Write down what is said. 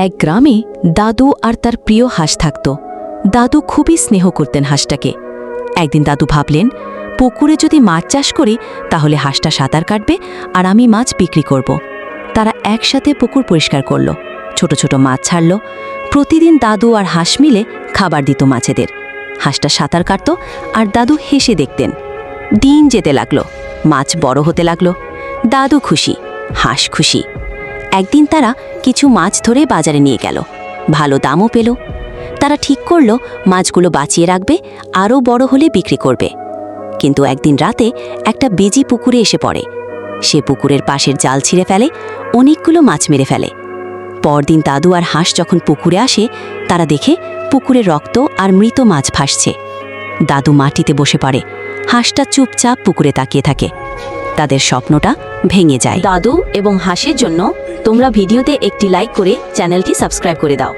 এক গ্রামে দাদু আর তার প্রিয় হাঁস থাকত। দাদু খুবই স্নেহ করতেন হাঁসটাকে। একদিন দাদু ভাবলেন, পুকুরে যদি মাছ চাষ করি তাহলে হাঁসটা সাঁতার কাটবে আর আমি মাছ বিক্রি করব। তারা একসাথে পুকুর পরিষ্কার করল, ছোট ছোট মাছ ছাড়ল। প্রতিদিন দাদু আর হাঁস মিলে খাবার দিত মাছেদের। হাঁসটা সাঁতার কাটত আর দাদু হেসে দেখতেন। দিন যেতে লাগলো, মাছ বড় হতে লাগলো। দাদু খুশি, হাঁস খুশি। একদিন তারা কিছু মাছ ধরে বাজারে নিয়ে গেল, ভালো দামও পেল। তারা ঠিক করল মাছগুলো বাঁচিয়ে রাখবে, আরও বড় হলে বিক্রি করবে। কিন্তু একদিন রাতে একটা বেজি পুকুরে এসে পড়ে। সে পুকুরের পাশের জাল ছিঁড়ে ফেলে, অনেকগুলো মাছ মেরে ফেলে। পরদিন দাদু আর হাঁস যখন পুকুরে আসে, তারা দেখে পুকুরে রক্ত আর মৃত মাছ ভাসছে। দাদু মাটিতে বসে পড়ে, হাঁসটা চুপচাপ পুকুরে তাকিয়ে থাকে। তাদের স্বপ্নটা ভেঙে যায়। দাদু এবং হাঁসের জন্য তোমরা ভিডিওতে একটি লাইক করে চ্যানেলটি সাবস্ক্রাইব করে দাও।